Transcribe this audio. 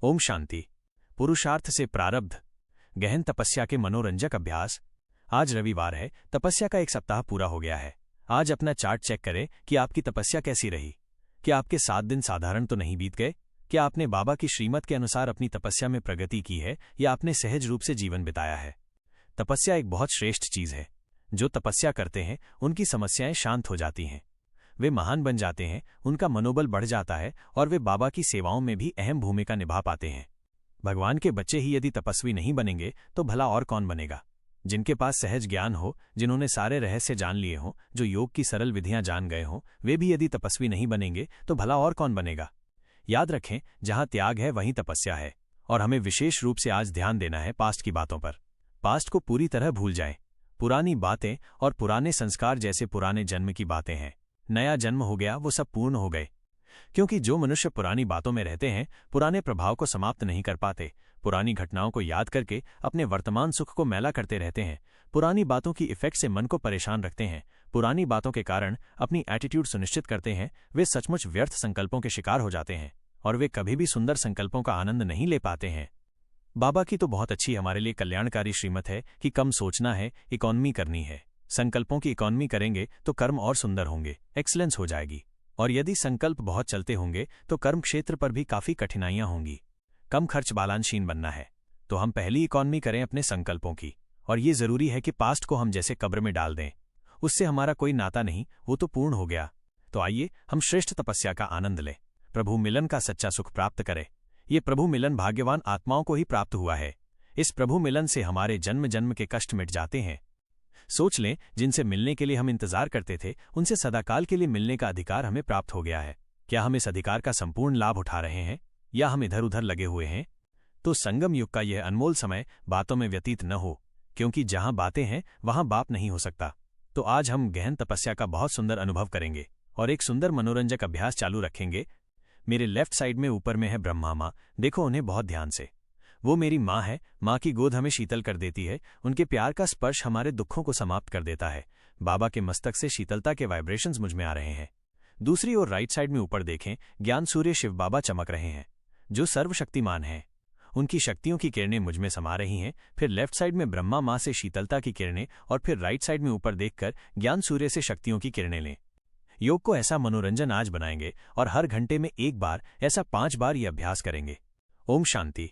ओम शांति। पुरुषार्थ से प्रारब्ध, गहन तपस्या के मनोरंजक अभ्यास। आज रविवार है, तपस्या का एक सप्ताह पूरा हो गया है। आज अपना चार्ट चेक करें कि आपकी तपस्या कैसी रही। क्या आपके 7 दिन साधारण तो नहीं बीत गए? क्या आपने बाबा की श्रीमत के अनुसार अपनी तपस्या में प्रगति की है या आपने सहज रूप से जीवन बिताया है? तपस्या एक बहुत श्रेष्ठ चीज है। जो तपस्या करते हैं उनकी समस्याएं शांत हो जाती हैं, वे महान बन जाते हैं, उनका मनोबल बढ़ जाता है और वे बाबा की सेवाओं में भी अहम भूमिका निभा पाते हैं। भगवान के बच्चे ही यदि तपस्वी नहीं बनेंगे तो भला और कौन बनेगा? जिनके पास सहज ज्ञान हो, जिन्होंने सारे रहस्य जान लिए हों, जो योग की सरल विधियां जान गए हों, वे भी यदि तपस्वी नहीं बनेंगे तो भला और कौन बनेगा? याद रखें, जहां त्याग है वहीं तपस्या है। और हमें विशेष रूप से आज ध्यान देना है पास्ट की बातों पर। पास्ट को पूरी तरह भूल जाएं। पुरानी बातें और पुराने संस्कार जैसे पुराने जन्म की बातें हैं। नया जन्म हो गया, वो सब पूर्ण हो गए। क्योंकि जो मनुष्य पुरानी बातों में रहते हैं, पुराने प्रभाव को समाप्त नहीं कर पाते, पुरानी घटनाओं को याद करके अपने वर्तमान सुख को मैला करते रहते हैं, पुरानी बातों की इफेक्ट से मन को परेशान रखते हैं, पुरानी बातों के कारण अपनी एटीट्यूड सुनिश्चित करते हैं, वे सचमुच व्यर्थ संकल्पों के शिकार हो जाते हैं और वे कभी भी सुंदर संकल्पों का आनंद नहीं ले पाते हैं। बाबा की तो बहुत अच्छी हमारे लिए कल्याणकारी श्रीमत है कि कम सोचना है, इकोनॉमी करनी है। संकल्पों की इकोनॉमी करेंगे तो कर्म और सुंदर होंगे, एक्सीलेंस हो जाएगी। और यदि संकल्प बहुत चलते होंगे तो कर्म क्षेत्र पर भी काफी कठिनाइयां होंगी। कम खर्च बालांशीन बनना है तो हम पहली इकोनॉमी करें अपने संकल्पों की। और ये जरूरी है कि पास्ट को हम जैसे कब्र में डाल दें, उससे हमारा कोई नाता नहीं, वो तो पूर्ण हो गया। तो आइए हम श्रेष्ठ तपस्या का आनंद लें, प्रभु मिलन का सच्चा सुख प्राप्त करें। ये प्रभु मिलन भाग्यवान आत्माओं को ही प्राप्त हुआ है। इस प्रभु मिलन से हमारे जन्म जन्म के कष्ट मिट जाते हैं। सोच लें, जिनसे मिलने के लिए हम इंतजार करते थे, उनसे सदाकाल के लिए मिलने का अधिकार हमें प्राप्त हो गया है। क्या हम इस अधिकार का संपूर्ण लाभ उठा रहे हैं या हम इधर उधर लगे हुए हैं? तो संगम युग का यह अनमोल समय बातों में व्यतीत न हो, क्योंकि जहां बातें हैं वहां बाप नहीं हो सकता। तो आज हम गहन तपस्या का बहुत सुंदर अनुभव करेंगे और एक सुंदर मनोरंजक अभ्यास चालू रखेंगे। मेरे लेफ्ट साइड में ऊपर में है ब्रह्मा माँ, देखो उन्हें बहुत ध्यान से। वो मेरी माँ है। माँ की गोद हमें शीतल कर देती है, उनके प्यार का स्पर्श हमारे दुखों को समाप्त कर देता है। बाबा के मस्तक से शीतलता के वाइब्रेशंस मुझ में आ रहे हैं। दूसरी ओर राइट साइड में ऊपर देखें, ज्ञान सूर्य शिव बाबा चमक रहे हैं, जो सर्वशक्तिमान हैं। उनकी शक्तियों की किरणें मुझ में समा रही हैं। फिर लेफ्ट साइड में ब्रह्मा माँ से शीतलता की किरणें और फिर राइट साइड में ऊपर देखकर ज्ञान सूर्य से शक्तियों की किरणें लें। योग को ऐसा मनोरंजन आज बनाएंगे और हर घंटे में एक बार, ऐसा 5 बार ये अभ्यास करेंगे। ओम शांति।